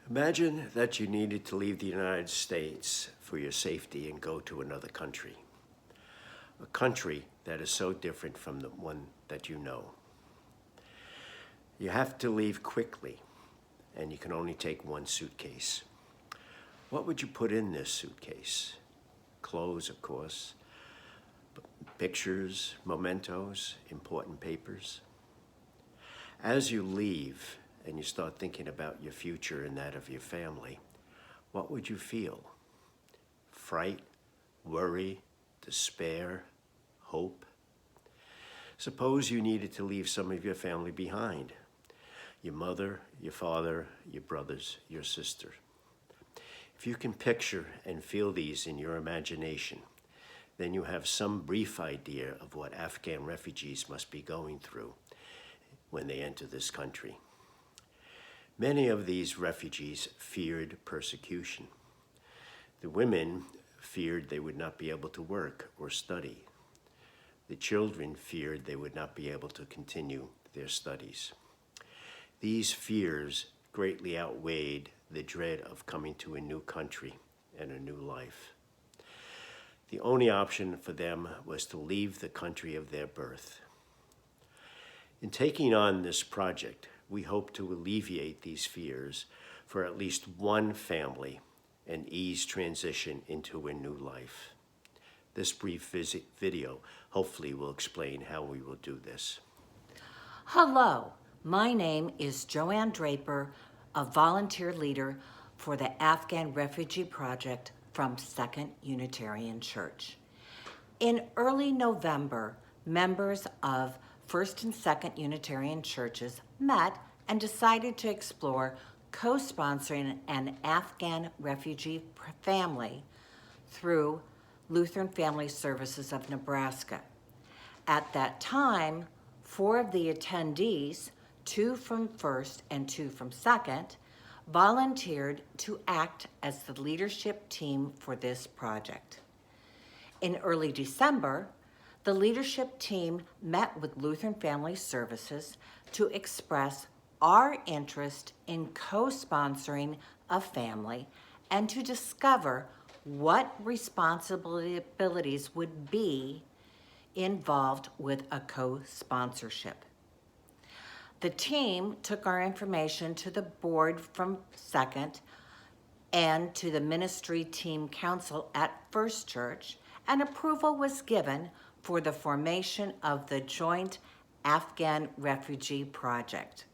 Imagine that you needed to leave the United States for your safety and go to another country. A country that is so different from the one that you know. You have to leave quickly, and you can only take one suitcase. What would you put in this suitcase? Clothes, of course, pictures, mementos, important papers. As you leave and you start thinking about your future and that of your family, what would you feel? Fright, worry, despair, hope? Suppose you needed to leave some of your family behind. Your mother, your father, your brothers, your sister. If you can picture and feel these in your imagination, then you have some brief idea of what Afghan refugees must be going through when they enter this country. Many of these refugees feared persecution. The women feared they would not be able to work or study. The children feared they would not be able to continue their studies. These fears greatly outweighed the dread of coming to a new country and a new life. The only option for them was to leave the country of their birth. In taking on this project, we hope to alleviate these fears for at least one family and ease transition into a new life. This brief video hopefully will explain how we will do this. Hello, my name is Joanne Draper, a volunteer leader for the Afghan Refugee Project from Second Unitarian Church. In early November, members of First and Second Unitarian Churches met and decided to explore co-sponsoring an Afghan refugee family through Lutheran Family Services of Nebraska. At that time, 4 of the attendees, 2 from First and 2 from Second, volunteered to act as the leadership team for this project. In early December, the leadership team met with Lutheran Family Services to express our interest in co-sponsoring a family and to discover what responsibilities would be involved with a co-sponsorship. The team took our information to the board from Second and to the ministry team council at First Church, and approval was given for the formation of the joint Afghan Refugee Project.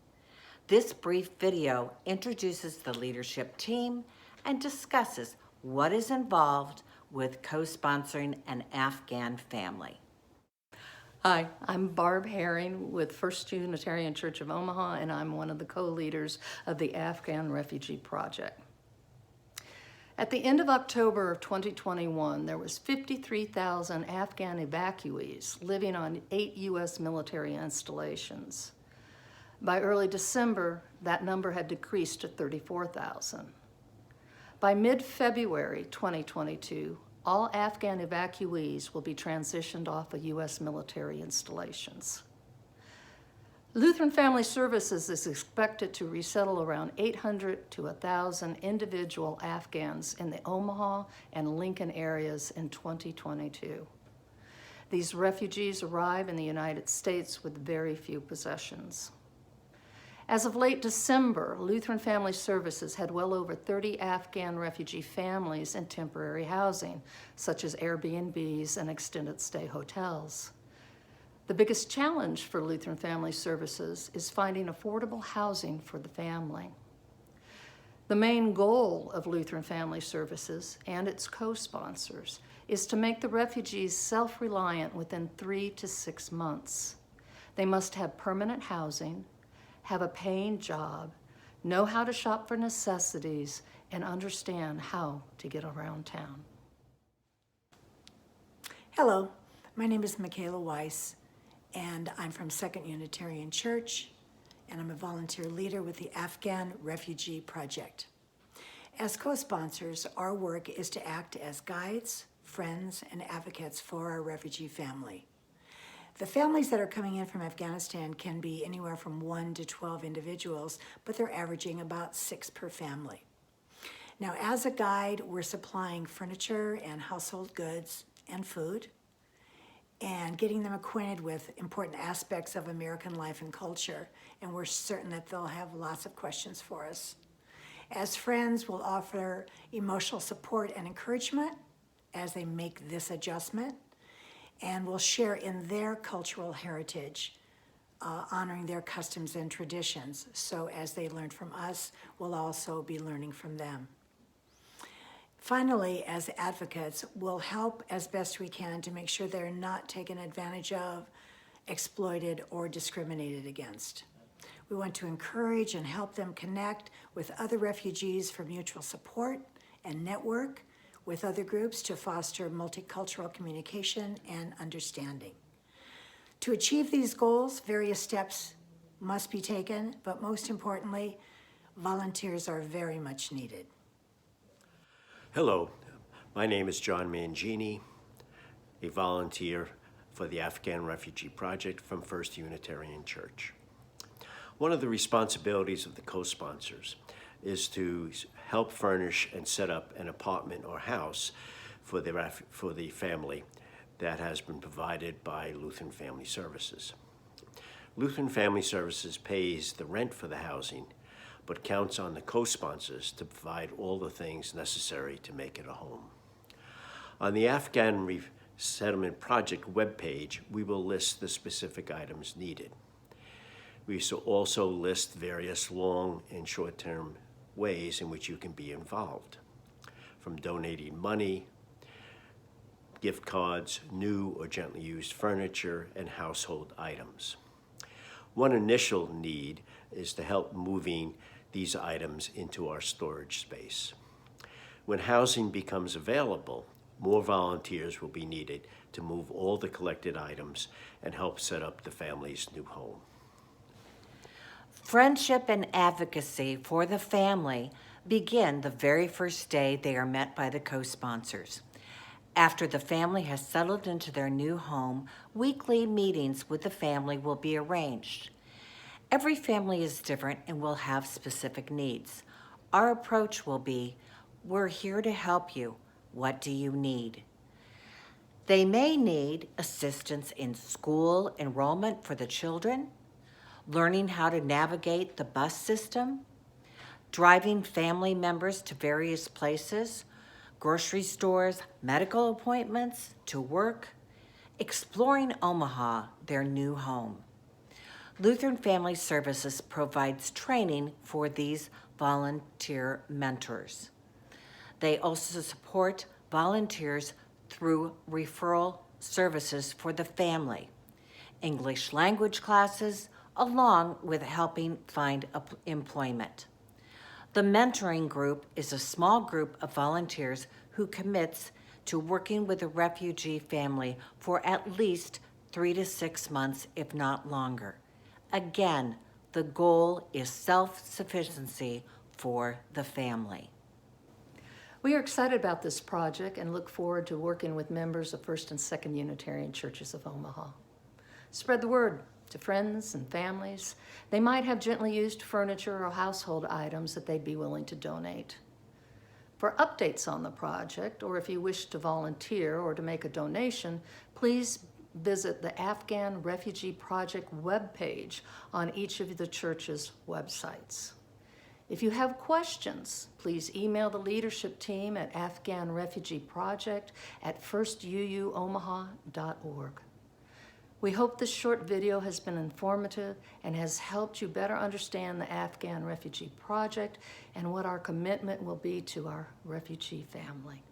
This brief video introduces the leadership team and discusses what is involved with co-sponsoring an Afghan family. Hi, I'm Barb Herring with First Unitarian Church of Omaha, and I'm one of the co-leaders of the Afghan Refugee Project. At the end of October of 2021, there was 53,000 Afghan evacuees living on 8 U.S. military installations. By early December, that number had decreased to 34,000. By mid-February 2022, all Afghan evacuees will be transitioned off of U.S. military installations. Lutheran Family Services is expected to resettle around 800 to 1,000 individual Afghans in the Omaha and Lincoln areas in 2022. These refugees arrive in the United States with very few possessions. As of late December, Lutheran Family Services had well over 30 Afghan refugee families in temporary housing, such as Airbnbs and extended stay hotels. The biggest challenge for Lutheran Family Services is finding affordable housing for the family. The main goal of Lutheran Family Services and its co-sponsors is to make the refugees self-reliant within 3 to 6 months. They must have permanent housing, have a paying job, know how to shop for necessities, and understand how to get around town. Hello, my name is Michaela Weiss, and I'm from Second Unitarian Church, and I'm a volunteer leader with the Afghan Refugee Project. As co-sponsors, our work is to act as guides, friends, and advocates for our refugee family. The families that are coming in from Afghanistan can be anywhere from 1 to 12 individuals, but they're averaging about 6 per family. Now, as a guide, we're supplying furniture and household goods and food, and getting them acquainted with important aspects of American life and culture, and we're certain that they'll have lots of questions for us. As friends, we'll offer emotional support and encouragement as they make this adjustment, and we'll share in their cultural heritage, honoring their customs and traditions. So as they learn from us, we'll also be learning from them. Finally, as advocates, we'll help as best we can to make sure they're not taken advantage of, exploited, or discriminated against. We want to encourage and help them connect with other refugees for mutual support and network with other groups to foster multicultural communication and understanding. To achieve these goals, various steps must be taken, but most importantly, volunteers are very much needed. Hello, my name is John Mangini, a volunteer for the Afghan Refugee Project from First Unitarian Church. One of the responsibilities of the co-sponsors is to help furnish and set up an apartment or house for the family that has been provided by Lutheran Family Services. Lutheran Family Services pays the rent for the housing, but counts on the co-sponsors to provide all the things necessary to make it a home. On the Afghan Resettlement Project webpage, we will list the specific items needed. We also list various long and short-term ways in which you can be involved, from donating money, gift cards, new or gently used furniture, and household items. One initial need is to help moving these items into our storage space. When housing becomes available, more volunteers will be needed to move all the collected items and help set up the family's new home. Friendship and advocacy for the family begin the very first day they are met by the co-sponsors. After the family has settled into their new home, weekly meetings with the family will be arranged. Every family is different and will have specific needs. Our approach will be, we're here to help you. What do you need? They may need assistance in school enrollment for the children, learning how to navigate the bus system, driving family members to various places, grocery stores, medical appointments, to work, exploring Omaha, their new home. Lutheran Family Services provides training for these volunteer mentors. They also support volunteers through referral services for the family, English language classes, along with helping find employment. The mentoring group is a small group of volunteers who commits to working with a refugee family for at least 3 to 6 months, if not longer. Again, the goal is self-sufficiency for the family. We are excited about this project and look forward to working with members of First and Second Unitarian Churches of Omaha. Spread the word to friends and families. They might have gently used furniture or household items that they'd be willing to donate. For updates on the project, or if you wish to volunteer or to make a donation, please visit the Afghan Refugee Project webpage on each of the church's websites. If you have questions, please email the leadership team at Afghan Refugee Project at firstuuomaha.org. We hope this short video has been informative and has helped you better understand the Afghan Refugee Project and what our commitment will be to our refugee family.